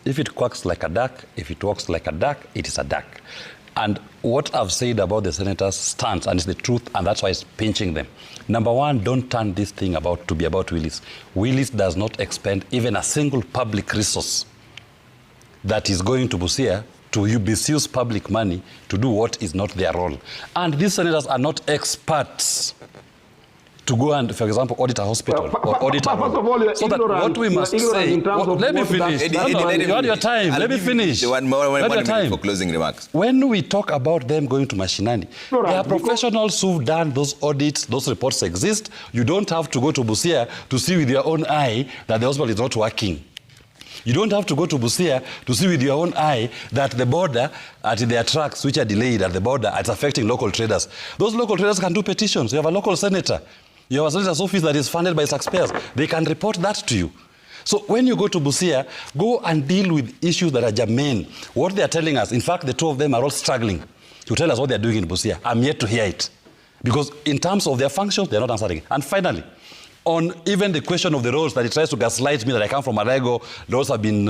if it quacks like a duck, if it walks like a duck, it is a duck. And what I've said about the senators stands, and it's the truth, and that's why it's pinching them. Number one, don't turn this thing to be about Willis. Willis does not expend even a single public resource that is going to Busia to misuse public money to do what is not their role. And these senators are not experts to go and, for example, audit a hospital or audit a road. So that what we must say, let me finish. You had your time. Let me finish. One minute for closing remarks. When we talk about them going to Mashinani, there are professionals who've done those audits, those reports exist. You don't have to go to Busia to see with your own eye that the hospital is not working. You don't have to go to Busia to see with your own eye that the border, at their trucks which are delayed at the border, it's affecting local traders. Those local traders can do petitions. You have a local senator. You have a senator's office that is funded by taxpayers. They can report that to you. So when you go to Busia, go and deal with issues that are germane. What they are telling us, in fact, the two of them are all struggling to tell us what they are doing in Busia. I'm yet to hear it. Because in terms of their functions, they are not answering. And finally, on even the question of the roads that he tries to gaslight me that I come from Alego, roads have been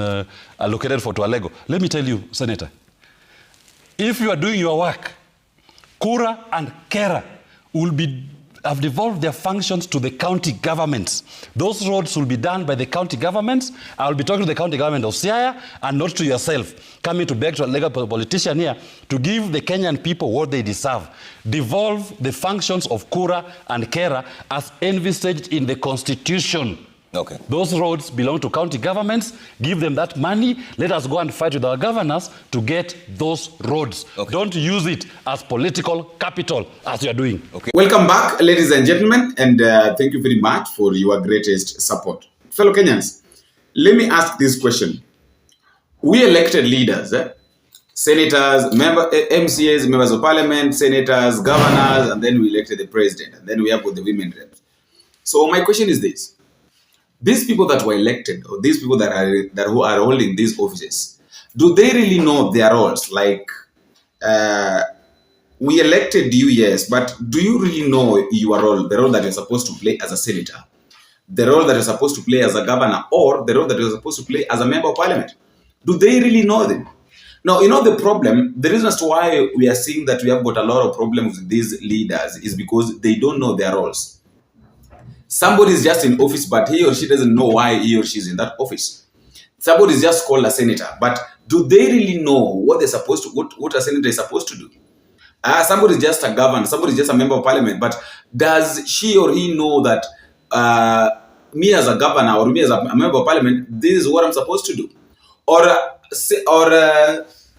allocated to Alego. Let me tell you, Senator, if you are doing your work, Kura and Kera have devolved their functions to the county governments. Those roads will be done by the county governments. I will be talking to the county government of Siaya and not to yourself, coming to beg to a legal politician here to give the Kenyan people what they deserve. Devolve the functions of Kura and Kera as envisaged in the Constitution. Okay. Those roads belong to county governments. Give them that money. Let us go and fight with our governors to get those roads. Okay. Don't use it as political capital, as you are doing. Okay. Welcome back, ladies and gentlemen, and thank you very much for your greatest support. Fellow Kenyans, let me ask this question. We elected leaders, senators, MCAs, members of parliament, senators, governors, and then we elected the president, and then we have got the women reps. So my question is this. These people that were elected, or these people who are holding these offices, do they really know their roles? Like, we elected you, yes, but do you really know your role, the role that you're supposed to play as a senator, the role that you're supposed to play as a governor, or the role that you're supposed to play as a member of parliament? Do they really know them? Now, you know the problem, the reason as to why we are seeing that we have got a lot of problems with these leaders is because they don't know their roles. Somebody is just in office, but he or she doesn't know why he or she is in that office. Somebody is just called a senator, but do they really know what they're supposed to, what a senator is supposed to do? Somebody is just a governor, somebody is just a member of parliament, but does she or he know that me as a governor or me as a member of parliament, this is what I'm supposed to do? Or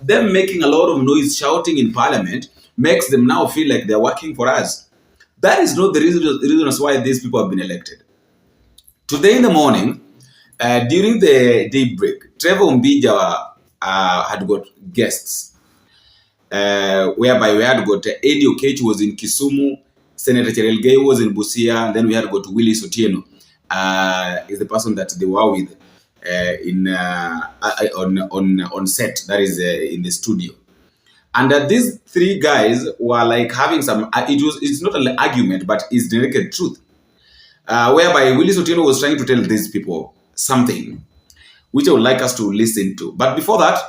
them making a lot of noise, shouting in parliament, makes them now feel like they're working for us. That is not the reason why these people have been elected. Today in the morning, during the daybreak, Trevor Mbija had got guests, whereby we had got Eddy Oketch was in Kisumu, Senator Cheregei was in Busia, and then we had got Willis Otieno, is the person that they were with on set, that is in the studio. And these three guys were like having some, it's not an argument, but it's the naked truth. Whereby Willis Otieno was trying to tell these people something, which I would like us to listen to. But before that,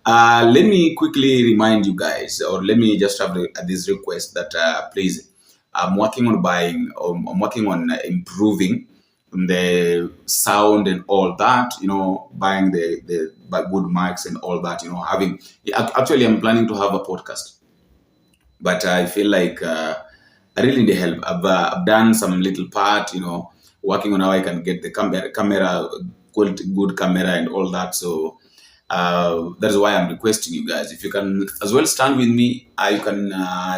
let me quickly remind you guys, or let me just have this request that please, I'm working on improving the sound and all that, you know, buying the good mics and all that, you know, actually I'm planning to have a podcast, but I feel like I really need help. I've done some little part, you know, working on how I can get the camera, good camera and all that. So that is why I'm requesting you guys, if you can as well stand with me, you can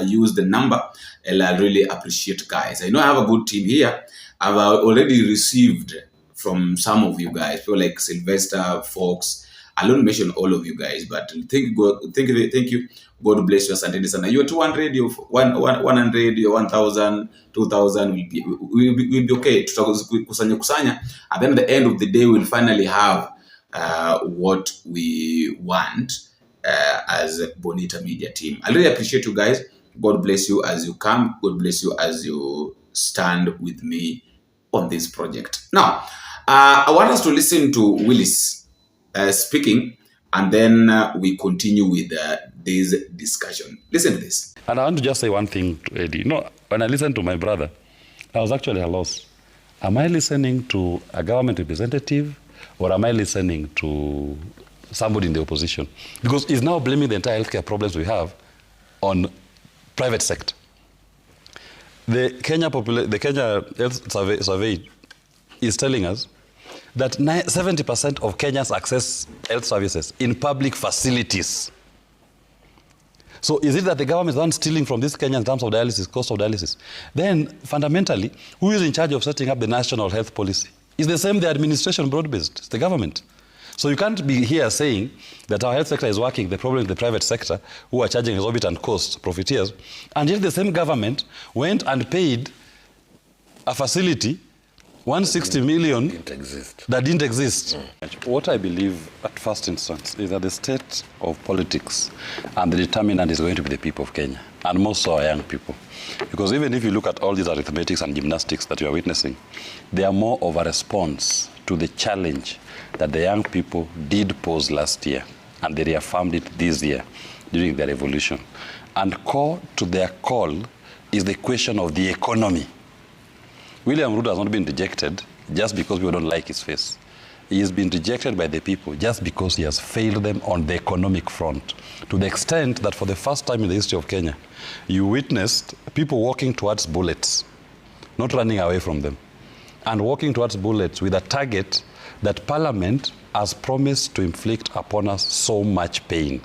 use the number, and I really appreciate, guys. I know I have a good team here. I've already received from some of you guys, people like Sylvester, Fox. I don't mention all of you guys, but thank you. God bless you, Asante sana. You are 200, you're 100, you're 1,000, 2,000 will be okay. Kusanya. And then at the end of the day, we'll finally have what we want as Bonita Media team. I really appreciate you guys. God bless you as you come. God bless you as you stand with me on this project. Now, I want us to listen to Willis speaking and then we continue with this discussion. Listen to this. And I want to just say one thing to Eddy. You know, when I listened to my brother, I was actually at a loss. Am I listening to a government representative, or am I listening to somebody in the opposition? Because he's now blaming the entire healthcare problems we have on private sector. The Kenya Health Survey is telling us that 70% of Kenyans access health services in public facilities. So is it that the government is not stealing from these Kenyans in terms of dialysis, cost of dialysis? Then fundamentally, who is in charge of setting up the national health policy? It's the same, the administration broad-based, it's the government. So you can't be here saying that our health sector is working, the problem is the private sector, who are charging exorbitant costs, profiteers, and yet the same government went and paid a facility 160 million that didn't exist. What I believe at first instance is that the state of politics and the determinant is going to be the people of Kenya, and most so our young people. Because even if you look at all these arithmetics and gymnastics that you are witnessing, they are more of a response to the challenge that the young people did pose last year, and they reaffirmed it this year during their revolution. And core to their call is the question of the economy. William Ruto has not been rejected just because people don't like his face. He has been rejected by the people just because he has failed them on the economic front, to the extent that for the first time in the history of Kenya, you witnessed people walking towards bullets, not running away from them, and walking towards bullets with a target that Parliament has promised to inflict upon us so much pain.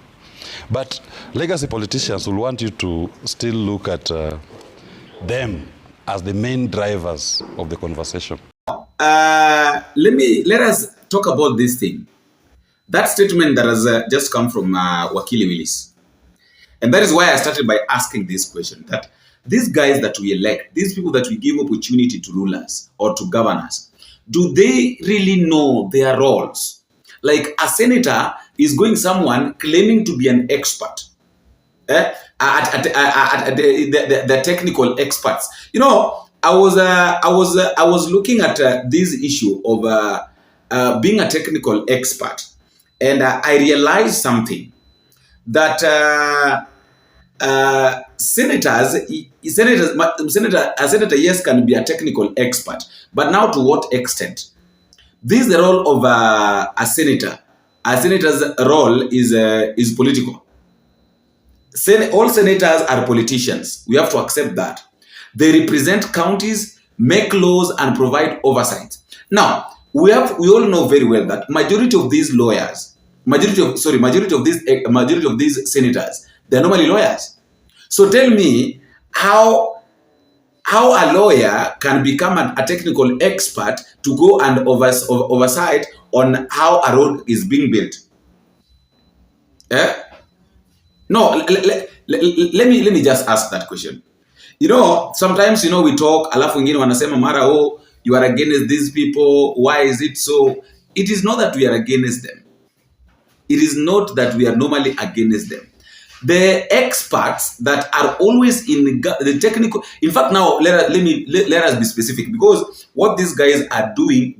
But legacy politicians will want you to still look at them as the main drivers of the conversation. Let us talk about this thing. That statement that has just come from Wakili Willis. And that is why I started by asking this question, that these guys that we elect, these people that we give opportunity to rule us or to govern us, do they really know their roles? Like a senator is going someone claiming to be an expert. At the technical experts. You know, I was looking at this issue of being a technical expert, and I realized something, that a senator, yes, can be a technical expert, but now to what extent? This is the role of a senator. A senator's role is political. All senators are politicians. We have to accept that. They represent counties, make laws, and provide oversight. Now, we all know very well that majority of these senators, they're normally lawyers. So tell me how a lawyer can become a technical expert to go and oversight on how a road is being built. No, let me just ask that question. You know, sometimes, you know, we talk, alafu wengine wanasema mara, oh, you are against these people. Why is it so? It is not that we are against them. It is not that we are normally against them. The experts that are always in the technical. In fact, now let us be specific, because what these guys are doing,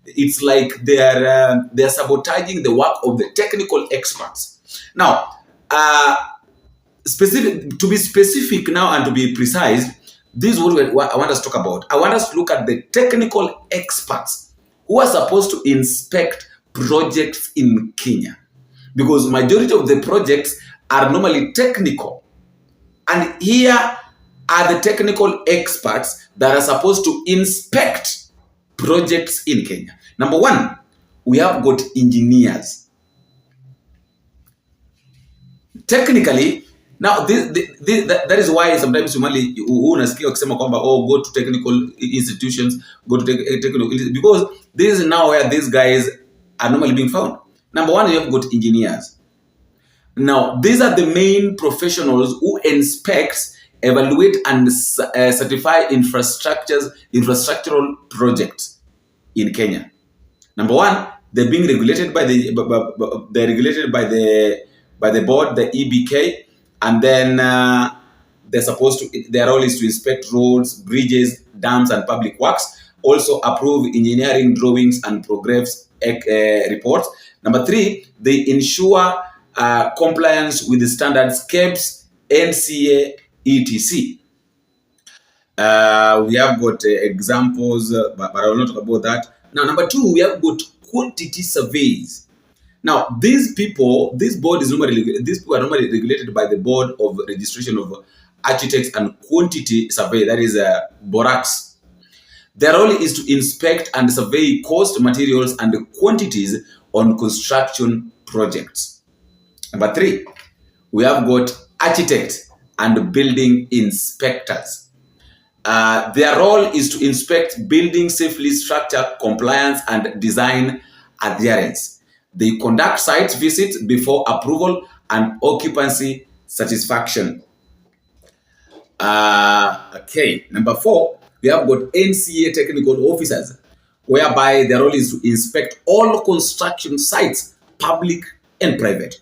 it's like they're sabotaging the work of the technical experts. Now, to be specific now and to be precise, this is what I want us to talk about. I want us to look at the technical experts who are supposed to inspect projects in Kenya, because majority of the projects are normally technical, and here are the technical experts that are supposed to inspect projects in Kenya. Number one, we have got engineers. Technically, now that is why sometimes unasikia wakisema kwamba, oh, go to technical institutions, go to technical, because this is now where these guys are normally being found. Number one, you have got engineers. Now, these are the main professionals who inspect, evaluate, and certify infrastructural projects in Kenya. Number one, they're being regulated by the board, the EBK, and then their role is to inspect roads, bridges, dams, and public works. Also approve engineering drawings and progress reports, Number 3, they ensure compliance with the standards KEBS, NCA, etc. We have got examples, but I will not talk about that. Now, number 2, we have got quantity surveys. Now, these people are normally regulated by the Board of Registration of Architects and Quantity Survey, that is BORAX. Their role is to inspect and survey cost, materials, and quantities on construction projects. Number 3, we have got architects and building inspectors. Their role is to inspect building safely, structure, compliance, and design adherence. They conduct site visits before approval and occupancy satisfaction. Okay, number 4, we have got NCA technical officers, whereby their role is to inspect all construction sites, public and private.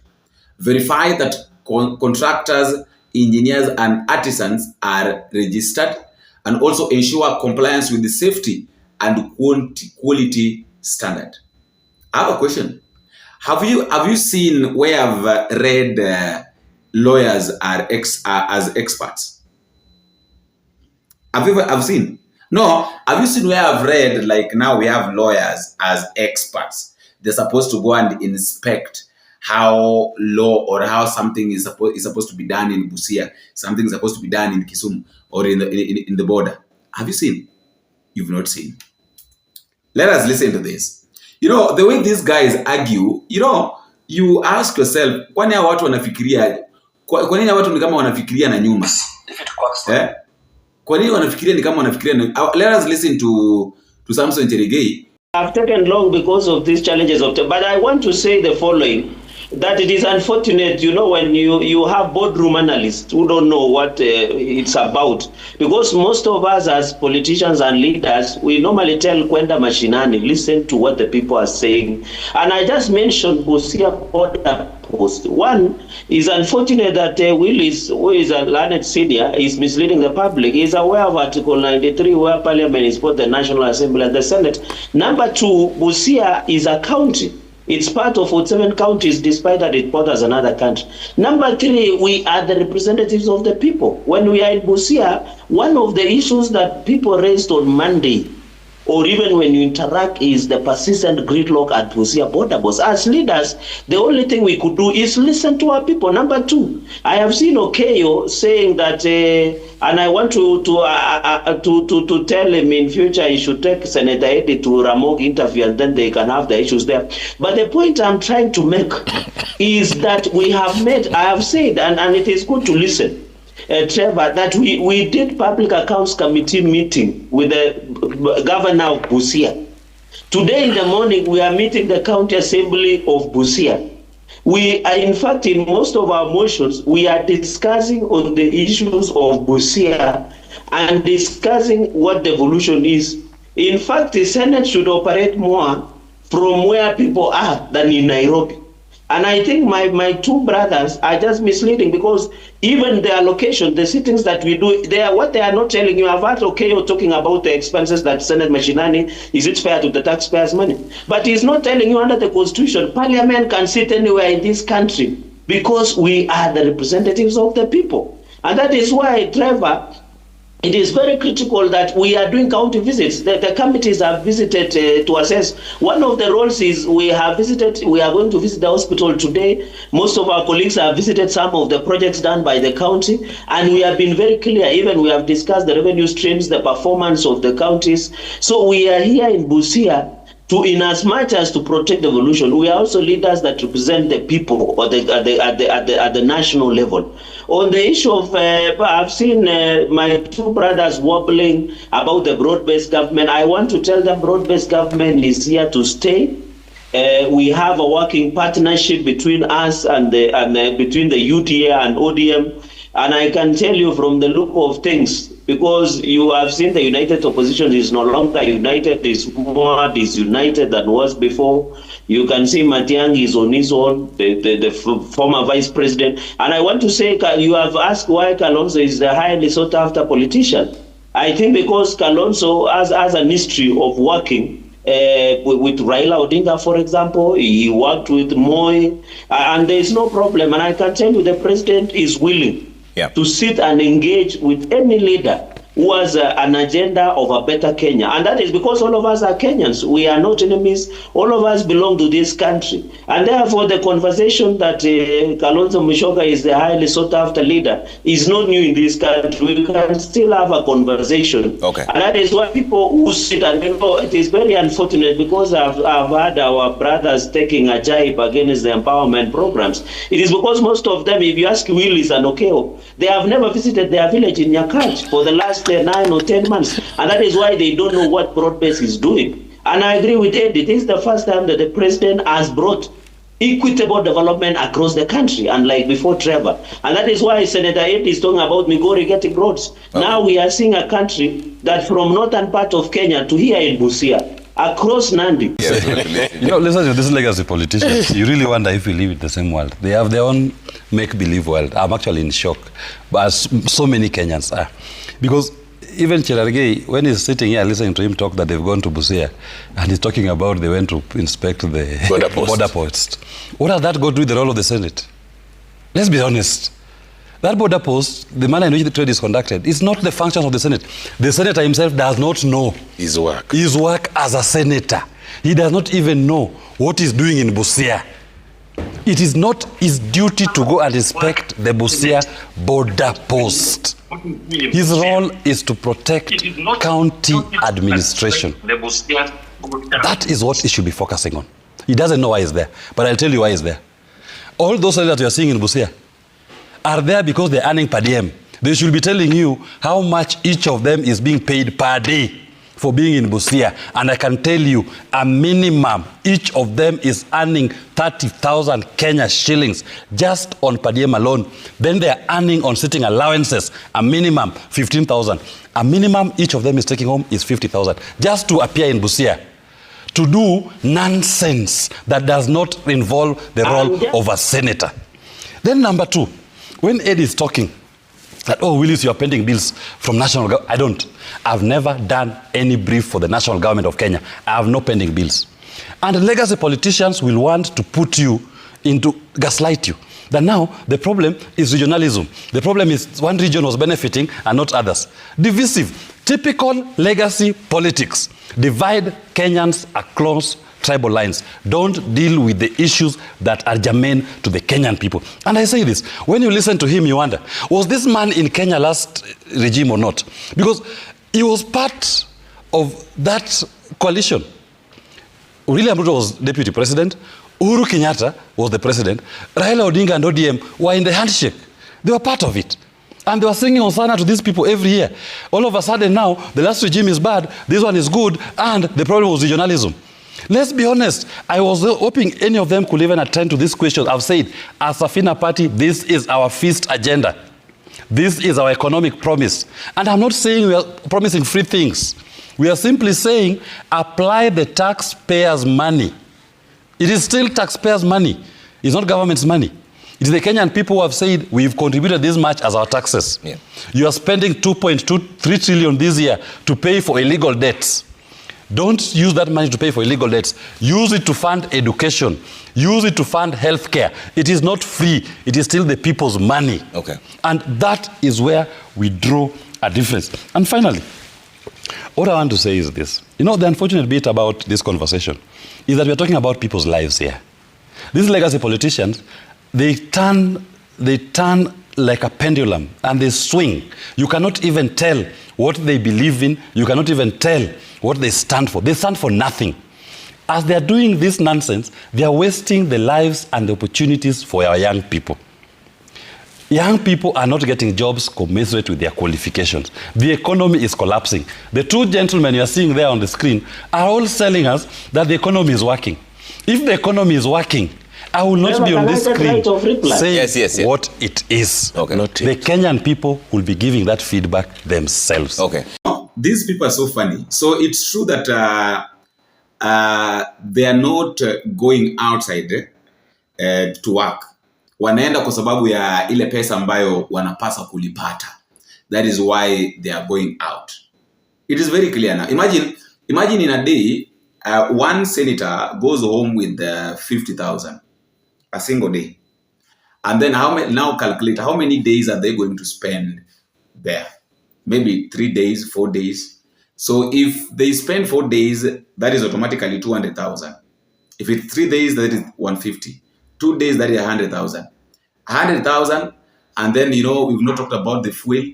Verify that contractors, engineers, and artisans are registered, and also ensure compliance with the safety and quality standard. I have a question. Have you seen where I've read lawyers are as experts? Have seen? No. Have you seen where I've read, like, now we have lawyers as experts? They're supposed to go and inspect how law or how something is supposed to be done in Busia, something is supposed to be done in Kisumu or in the border. Have you seen? You've not seen. Let us listen to this. You know, the way these guys argue, you know, you ask yourself, kwa nini watu wanafikiria, kwa nini watu ni kama wanafikiria na nyuma? Eh? Kwa nini wanafikiria ni kama wanafikiria na nyuma? Let us listen to Samson Cheregei. I've taken long because of these challenges of but I want to say the following, that it is unfortunate, you know, when you have boardroom analysts who don't know what it's about. Because most of us as politicians and leaders, we normally tell kwenda mashinani, listen to what the people are saying. And I just mentioned Busia border post. One, is unfortunate that Willis, who is a learned senior, is misleading the public. He is aware of Article 93, where Parliament is both the National Assembly and the Senate. Number 2, Busia is a county. It's part of 47 counties, despite that it borders another country. Number 3, we are the representatives of the people. When we are in Busia, one of the issues that people raised on Monday, or even when you interact, is the persistent gridlock at Busia border. As leaders, the only thing we could do is listen to our people. Number 2, I have seen Oketch saying that, and I want to tell him in future he should take Senator Eddy to Ramogi interview, and then they can have the issues there. But the point I'm trying to make is that we have made, I have said, and it is good to listen, Trevor, that we did public accounts committee meeting with the governor of Busia. Today in the morning, we are meeting the county assembly of Busia. We are, in fact, in most of our motions, we are discussing on the issues of Busia and discussing what devolution is. In fact, the Senate should operate more from where people are than in Nairobi. And I think my two brothers are just misleading, because even the allocation, the sittings that we do, what they are not telling you. I've heard Oketch talking about the expenses that Senate Machinani, is it fair to the taxpayers' money? But he's not telling you, under the Constitution, Parliament can sit anywhere in this country because we are the representatives of the people. And that is why, Trevor, it is very critical that we are doing county visits. The committees have visited to assess. One of the roles is we are going to visit the hospital today. Most of our colleagues have visited some of the projects done by the county, and we have been very clear. Even we have discussed the revenue streams, the performance of the counties. So we are here in Busia to, in as much as to protect devolution, we are also leaders that represent the people or at the national level. On the issue of, I've seen my two brothers wobbling about the broad-based government. I want to tell them broad-based government is here to stay. We have a working partnership between us and between the UTA and ODM. And I can tell you from the look of things, because you have seen the united opposition is no longer united, is more disunited than was before. You can see Matiang'i is on his own, the former vice president. And I want to say, you have asked why Kalonzo is the highly sought after politician. I think because Kalonzo has an history of working with Raila Odinga, for example. He worked with Moi, and there is no problem. And I can tell you the president is willing to sit and engage with any leader who has an agenda of a better Kenya. And that is because all of us are Kenyans. We are not enemies. All of us belong to this country. And therefore, the conversation that Kalonzo Musyoka is the highly sought after leader is not new in this country. We can still have a conversation. Okay. And that is why people who sit and it is very unfortunate because I've had our brothers taking a jibe against the empowerment programs. It is because most of them, if you ask Willis and Oketch, they have never visited their village in Nyakach for the last 9 or 10 months, and that is why they don't know what broad-based is doing. And I agree with Eddy. This is the first time that the president has brought equitable development across the country, unlike before Trevor. And that is why Senator Eddy is talking about Migori getting roads. Okay. Now we are seeing a country that from northern part of Kenya to here in Busia, across Nandi. Listen to this legacy politicians. You really wonder if we live in the same world. They have their own make-believe world. I'm actually in shock, but so many Kenyans are. Because even Cheregei, when he's sitting here listening to him talk that they've gone to Busia, and he's talking about they went to inspect the border post. What has that got to do with the role of the Senate? Let's be honest. That border post, the manner in which the trade is conducted, is not the function of the Senate. The senator himself does not know his work as a senator. He does not even know what he's doing in Busia. It is not his duty to go and inspect the Busia border post. His role is to protect county administration. That is what he should be focusing on. He doesn't know why he's there, but I'll tell you why he's there. All those that you are seeing in Busia are there because they're earning per diem. They should be telling you how much each of them is being paid per day for being in Busia. And I can tell you a minimum, each of them is earning 30,000 Kenya shillings just on per diem alone. Then they're earning on sitting allowances, a minimum 15,000. A minimum each of them is taking home is 50,000 just to appear in Busia, to do nonsense that does not involve the role of a senator. Then number two, when Eddy is talking that, oh, Willis, you are pending bills from national government. I don't. I've never done any brief for the national government of Kenya. I have no pending bills. And legacy politicians will want to put you into, gaslight you. That now the problem is regionalism. The problem is one region was benefiting and not others. Divisive. Typical legacy politics. Divide Kenyans across tribal lines. Don't deal with the issues that are germane to the Kenyan people. And I say this, when you listen to him, you wonder, was this man in Kenya last regime or not? Because he was part of that coalition. William Ruto was deputy president. Uhuru Kenyatta was the president. Raila Odinga and ODM were in the handshake. They were part of it. And they were singing Hosanna to these people every year. All of a sudden now, the last regime is bad, this one is good, and the problem was regionalism. Let's be honest, I was hoping any of them could even attend to this question. I've said, as a Safina party, this is our feast agenda. This is our economic promise. And I'm not saying we are promising free things. We are simply saying, apply the taxpayers' money. It is still taxpayers' money. It's not government's money. It is the Kenyan people who have said, we've contributed this much as our taxes. Yeah. You are spending 2.23 trillion this year to pay for illegal debts. Don't use that money to pay for illegal debts. Use it to fund education. Use it to fund healthcare. It is not free. It is still the people's money. Okay. And that is where we draw a difference. And finally, what I want to say is this. You know, the unfortunate bit about this conversation is that we're talking about people's lives here. These legacy politicians, they turn like a pendulum and they swing. You cannot even tell what they believe in. You cannot even tell what they stand for. They stand for nothing. As they're doing this nonsense, they're wasting the lives and the opportunities for our young people. Young people are not getting jobs commensurate with their qualifications. The economy is collapsing. The two gentlemen you are seeing there on the screen are all telling us that the economy is working. If the economy is working, I will not be on this screen saying what it is. Okay. The Kenyan people will be giving that feedback themselves. Okay. These people are so funny. So it's true that they are not going outside to work. Wanaenda kwa sababu ya ile pesa ambayo wanapasa kulipata. That is why they are going out. It is very clear now. Imagine in a day, one senator goes home with 50,000 a single day. And then now calculate how many days are they going to spend there? Maybe 3 days, 4 days. So if they spend 4 days, that is automatically 200,000. If it's 3 days, that is 150. 2 days, that is 100,000. 100,000, and then we've not talked about the fuel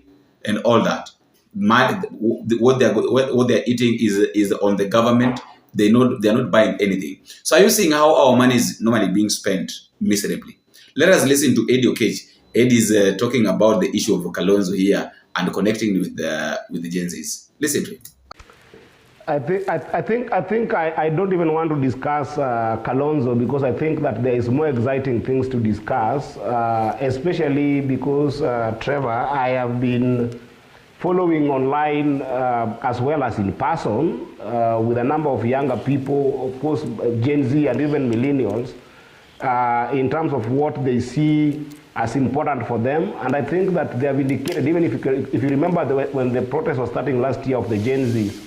and all that. What they're eating is on the government. They're not buying anything. So are you seeing how our money is normally being spent miserably? Let us listen to Eddy Oketch. Eddy is talking about the issue of Kalonzo here and connecting with the Gen Zs. Listen to it. I think I don't even want to discuss Kalonzo, because I think that there is more exciting things to discuss, especially because, Trevor, I have been following online as well as in person with a number of younger people, of course, Gen Z and even millennials, in terms of what they see as important for them. And I think that they have indicated, even if you remember when the protest was starting last year of the Gen Z,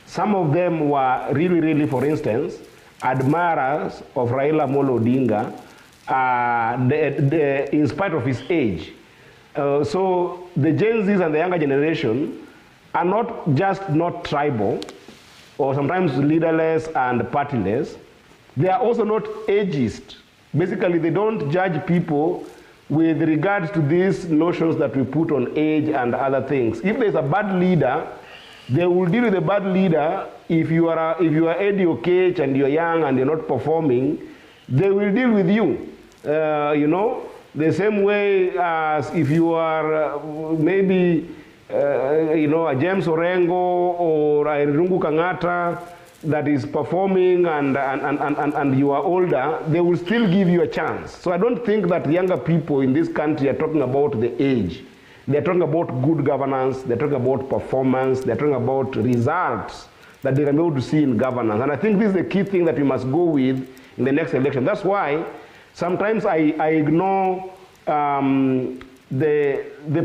some of them were really, for instance, admirers of Raila Amolo Odinga, in spite of his age. So the Gen Zs and the younger generation are not just not tribal, or sometimes leaderless and partyless. They are also not ageist. Basically, they don't judge people with regards to these notions that we put on age and other things. If there's a bad leader, they will deal with the bad leader. If you are Eddy Oketch and you're young and you're not performing, they will deal with you. The same way as if you are maybe a James Orengo or a Rungu Kangata that is performing and you are older, they will still give you a chance. So I don't think that younger people in this country are talking about the age. They're talking about good governance, they're talking about performance, they're talking about results that they're able to see in governance. And I think this is the key thing that we must go with in the next election. That's why sometimes I ignore the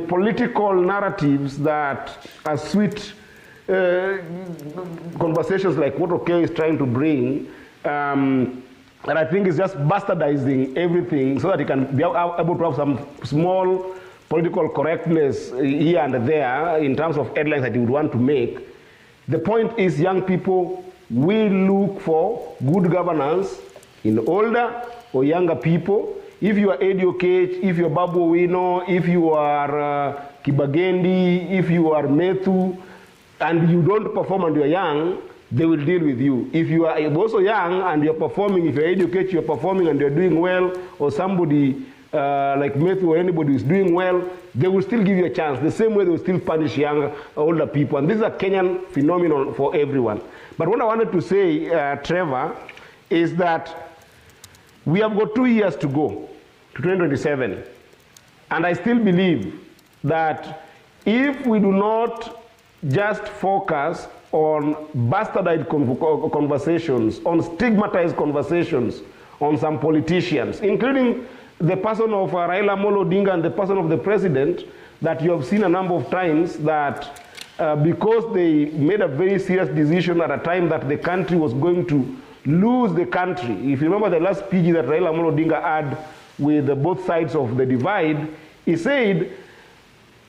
political narratives that are sweet conversations like what Oketch is trying to bring, and I think it's just bastardizing everything so that you can be able to have some small political correctness here and there in terms of headlines that you would want to make. The point is, young people will look for good governance in older or younger people. If you are Eddy Oketch, if you are Babu Owino, if you are Kibagendi, if you are Mouthy, and you don't perform and you are young, they will deal with you. If you are also young and you're performing, if you're Eddy Oketch, you're performing and you're doing well, or somebody like Mouthy or anybody who's doing well, they will still give you a chance. The same way they will still punish young, older people. And this is a Kenyan phenomenon for everyone. But what I wanted to say, Trevor, is that we have got 2 years to go to 2027. And I still believe that if we do not just focus on bastardized conversations, on stigmatized conversations, on some politicians, including the person of Raila Amolo Odinga and the person of the president, that you have seen a number of times that because they made a very serious decision at a time that the country was going to lose the country. If you remember the last PG that Raila Amolo Odinga had with both sides of the divide, he said,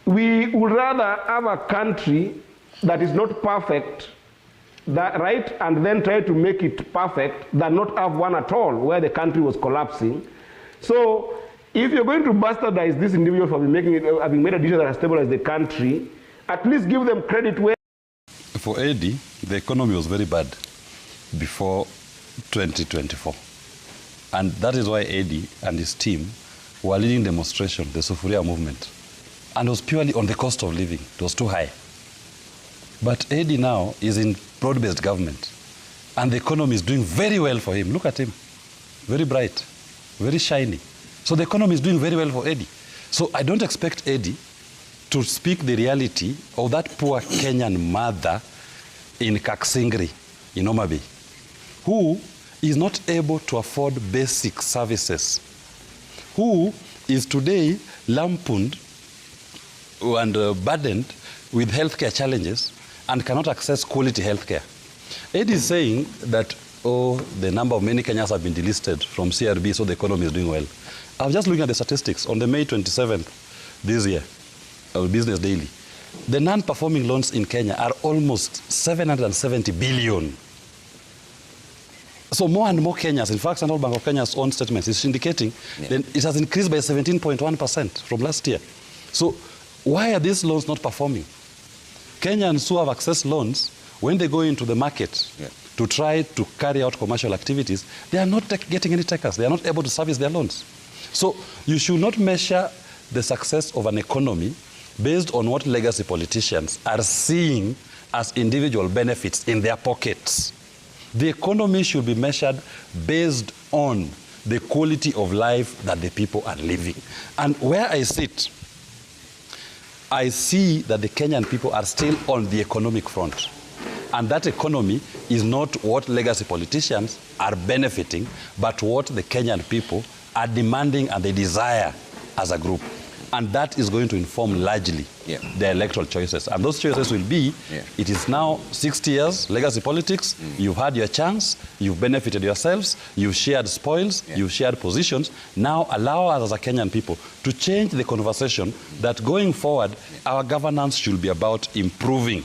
we would rather have a country that is not perfect, right, and then try to make it perfect than not have one at all, where the country was collapsing. So if you're going to bastardize these individuals for having made a decision that has stabilized the country, at least give them credit where... For Eddy, the economy was very bad before 2024. And that is why Eddy and his team were leading demonstration, the Sufuria movement. And it was purely on the cost of living. It was too high. But Eddy now is in broad-based government. And the economy is doing very well for him. Look at him. Very bright. Very shiny. So the economy is doing very well for Eddy. So I don't expect Eddy to speak the reality of that poor Kenyan mother in Kaksingri, in Homa Bay, who is not able to afford basic services, who is today lampooned and burdened with healthcare challenges and cannot access quality healthcare. Eddy is saying that, the number of many Kenyans have been delisted from CRB, so the economy is doing well. I was just looking at the statistics. On the May 27th this year, Business Daily, the non-performing loans in Kenya are almost 770 billion. So more and more Kenyans, in fact, Central Bank of Kenya's own statements is indicating that it has increased by 17.1% from last year. So why are these loans not performing? Kenyans who have accessed loans, when they go into the market to try to carry out commercial activities, they are not getting any takers. They are not able to service their loans. So you should not measure the success of an economy based on what legacy politicians are seeing as individual benefits in their pockets. The economy should be measured based on the quality of life that the people are living. And where I sit, I see that the Kenyan people are still on the economic front. And that economy is not what legacy politicians are benefiting, but what the Kenyan people are demanding and they desire as a group. And that is going to inform largely their electoral choices. And those choices will be, it is now 60 years, legacy politics, you've had your chance, you've benefited yourselves, you've shared spoils, you've shared positions. Now allow us as a Kenyan people to change the conversation that going forward, our governance should be about improving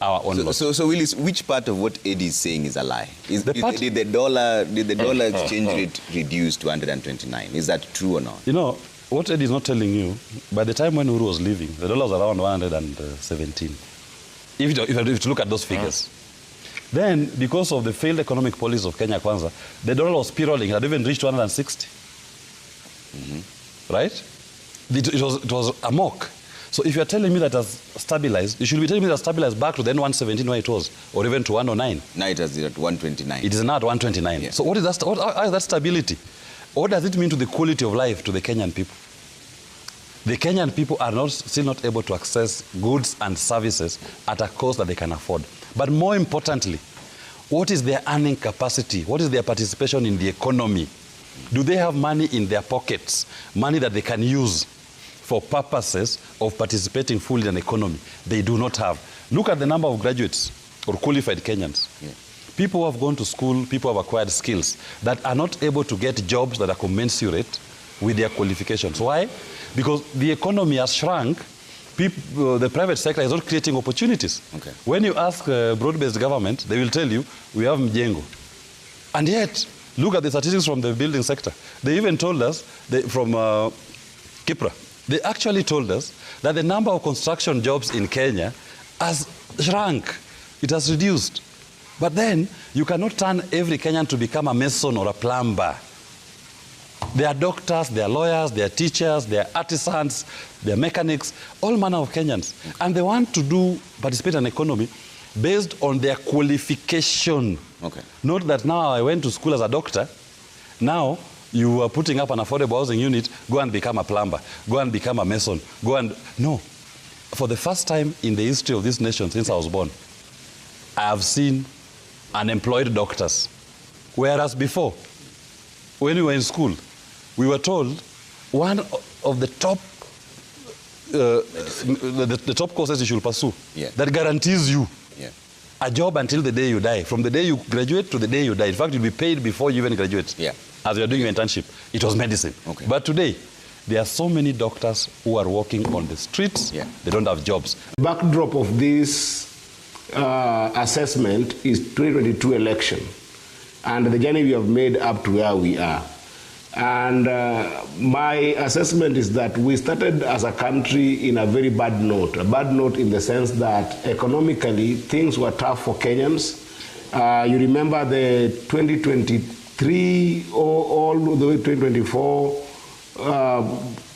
our own laws. So Willis, which part of what Eddy is saying is a lie? Did the dollar exchange rate reduce to 129? Is that true or not? You know, what Eddy is not telling you, by the time when Uhuru was leaving, the dollar was around 117. If you look at those figures. Then, because of the failed economic policy of Kenya Kwanza, the dollar was spiraling. It had even reached 160. Right? It was amok. So if you're telling me that it has stabilized, you should be telling me that it has stabilized back to then 117 where it was, or even to 109. Now it is at 129. It is now at 129. Yeah. So what is that? How is that stability? What does it mean to the quality of life to the Kenyan people? The Kenyan people are still not able to access goods and services at a cost that they can afford. But more importantly, what is their earning capacity? What is their participation in the economy? Do they have money in their pockets, money that they can use for purposes of participating fully in an economy? They do not have. Look at the number of graduates or qualified Kenyans. People who have gone to school, people who have acquired skills that are not able to get jobs that are commensurate with their qualifications. Why? Because the economy has shrunk. The private sector is not creating opportunities. When you ask broad-based government, they will tell you, we have Mjengo. And yet, look at the statistics from the building sector. They even told us, from Kipra, they actually told us that the number of construction jobs in Kenya has shrunk. It has reduced. But then, you cannot turn every Kenyan to become a mason or a plumber. There are doctors, there are lawyers, there are teachers, there are artisans, there are mechanics, all manner of Kenyans. And they want to participate in an economy based on their qualification. Not that now I went to school as a doctor, now you are putting up an affordable housing unit, go and become a plumber, go and become a mason, No. For the first time in the history of this nation since I was born, I have seen unemployed doctors. Whereas before, when we were in school, we were told one of the top the top courses you should pursue that guarantees you a job until the day you die. From the day you graduate to the day you die. In fact, you'll be paid before you even graduate. As you're doing your internship. It was medicine. But today, there are so many doctors who are working on the streets. They don't have jobs. Backdrop of this assessment is 2022 election and the journey we have made up to where we are. And my assessment is that we started as a country in a very bad note in the sense that economically things were tough for Kenyans. You remember the 2023 or all the way 2024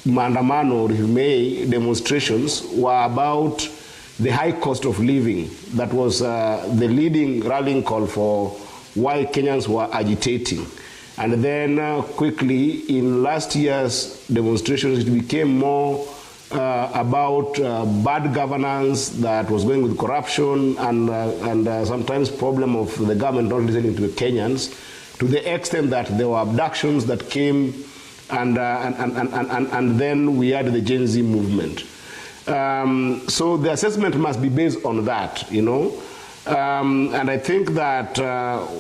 Maandamano, May demonstrations were about the high cost of living. That was the leading rallying call for why Kenyans were agitating. And then quickly, in last year's demonstrations, it became more about bad governance that was going with corruption and sometimes problem of the government not listening to the Kenyans, to the extent that there were abductions that came, and then we had the Gen Z movement. So the assessment must be based on that, you know. And I think that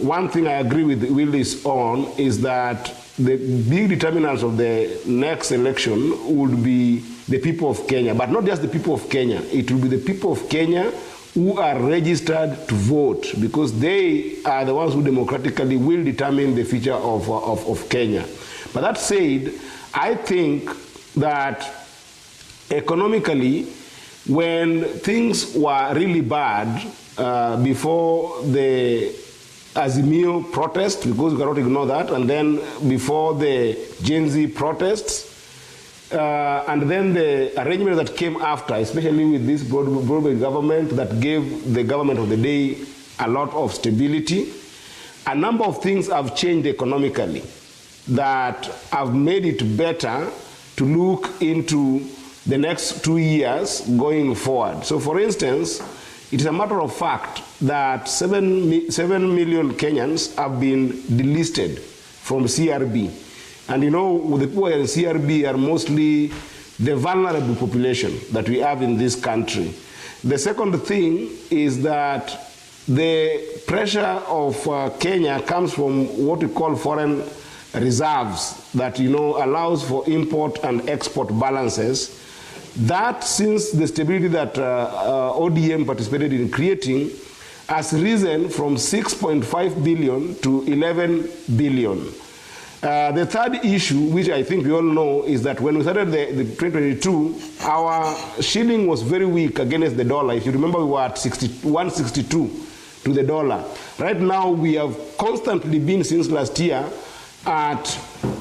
one thing I agree with Willis on is that the big determinants of the next election would be the people of Kenya, but not just the people of Kenya. It will be the people of Kenya who are registered to vote, because they are the ones who democratically will determine the future of Kenya. But that said, I think that economically, when things were really bad before the Azimio protest, because we cannot ignore that, and then before the Gen Z protests, and then the arrangements that came after, especially with this broad-based government that gave the government of the day a lot of stability, a number of things have changed economically that have made it better to look into the next 2 years going forward. So for instance, it is a matter of fact that 7 million Kenyans have been delisted from CRB. And you know, the people in CRB are mostly the vulnerable population that we have in this country. The second thing is that the pressure of Kenya comes from what we call foreign reserves that, you know, allows for import and export balances. That, since the stability that ODM participated in creating, has risen from 6.5 billion to 11 billion. The third issue, which I think we all know, is that when we started the 2022, our shilling was very weak against the dollar. If you remember, we were at 162 to the dollar. Right now, we have constantly been, since last year, at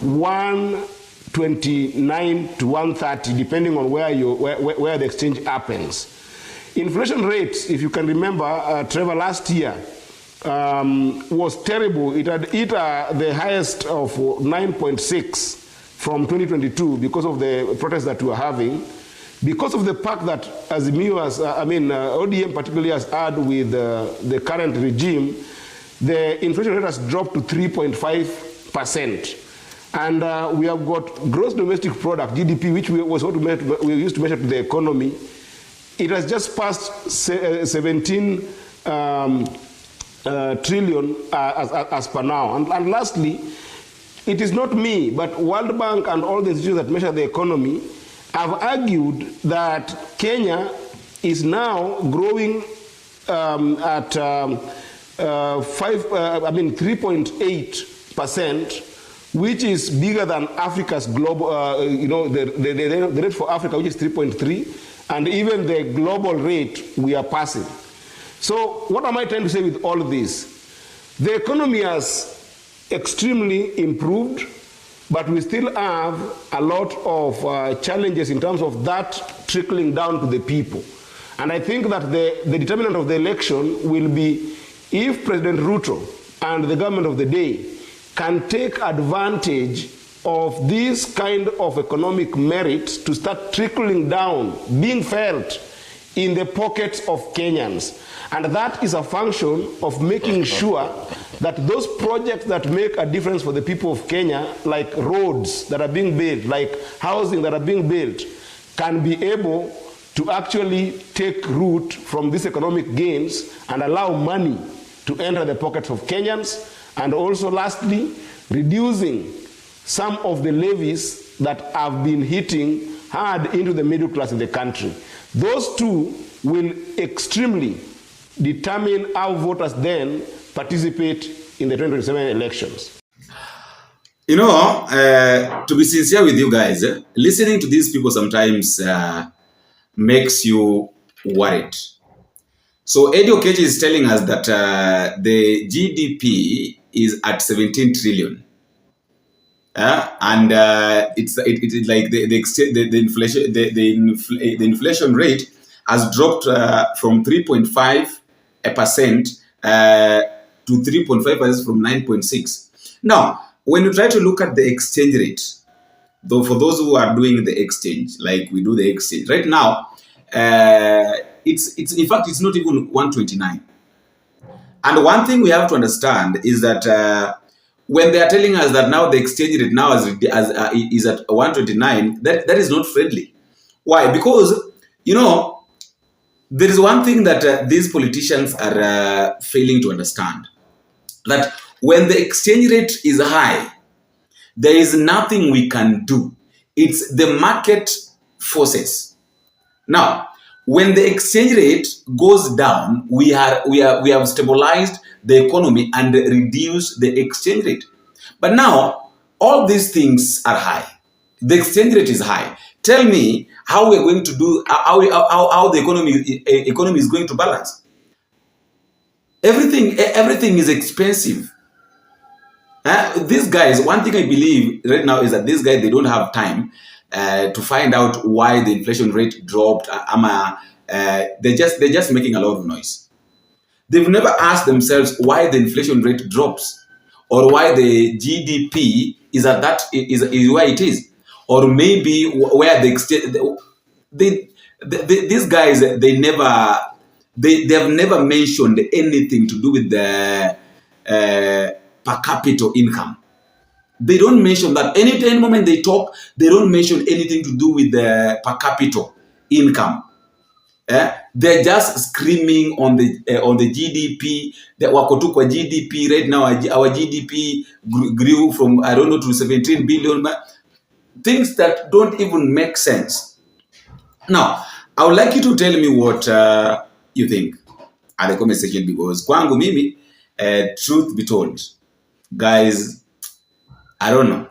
129 to 130, depending on where the exchange happens. Inflation rates, if you can remember, Trevor, last year, was terrible. It had hit the highest of 9.6 from 2022 because of the protests that we were having. Because of the fact that Azimio has, ODM particularly has had with the current regime, the inflation rate has dropped to 3.5%. And we have got gross domestic product, GDP, which was what we used to measure to the economy. It has just passed 17 trillion as per now. And lastly, it is not me, but World Bank and all the institutions that measure the economy have argued that Kenya is now growing at 3.8%, which is bigger than Africa's global, the rate for Africa, which is 3.3, and even the global rate we are passing. So what am I trying to say with all of this? The economy has extremely improved, but we still have a lot of challenges in terms of that trickling down to the people. And I think that the determinant of the election will be if President Ruto and the government of the day can take advantage of this kind of economic merit to start trickling down, being felt in the pockets of Kenyans. And that is a function of making sure that those projects that make a difference for the people of Kenya, like roads that are being built, like housing that are being built, can be able to actually take root from these economic gains and allow money to enter the pockets of Kenyans. And also, lastly, reducing some of the levies that have been hitting hard into the middle class in the country. Those two will extremely determine how voters then participate in the 2027 elections. You know, to be sincere with you guys, listening to these people sometimes makes you worried. So Eddy Oketch is telling us that the GDP is at 17 trillion. And it's like the inflation rate has dropped from 3.5% to 3.5% from 9.6. Now, when you try to look at the exchange rate, though, for those who are doing the exchange, like we do the exchange right now, it's in fact it's not even 129. And one thing we have to understand is that when they are telling us that now the exchange rate now is at 129, that is not friendly. Why? Because, you know, There is one thing that these politicians are failing to understand, that when the exchange rate is high, there is nothing we can do. It's the market forces. Now, when the exchange rate goes down, we have stabilized the economy and reduced the exchange rate. But now, all these things are high. The exchange rate is high. Tell me how we're going to do, how the economy is going to balance. Everything is expensive. These guys, one thing I believe right now is that these guys, they don't have time to find out why the inflation rate dropped. They're just making a lot of noise. They've never asked themselves why the inflation rate drops, or why the GDP is at that is where it is, or maybe where these guys, they have never mentioned anything to do with the per capita income. They don't mention that. Any moment they talk, they don't mention anything to do with the per capita income. They're just screaming on the GDP. The Wakotukwa GDP right now, our GDP grew from, I don't know, to 17 billion. Things that don't even make sense. Now, I would like you to tell me what you think at the comment section, because kwangu mimi, truth be told, guys, I don't know.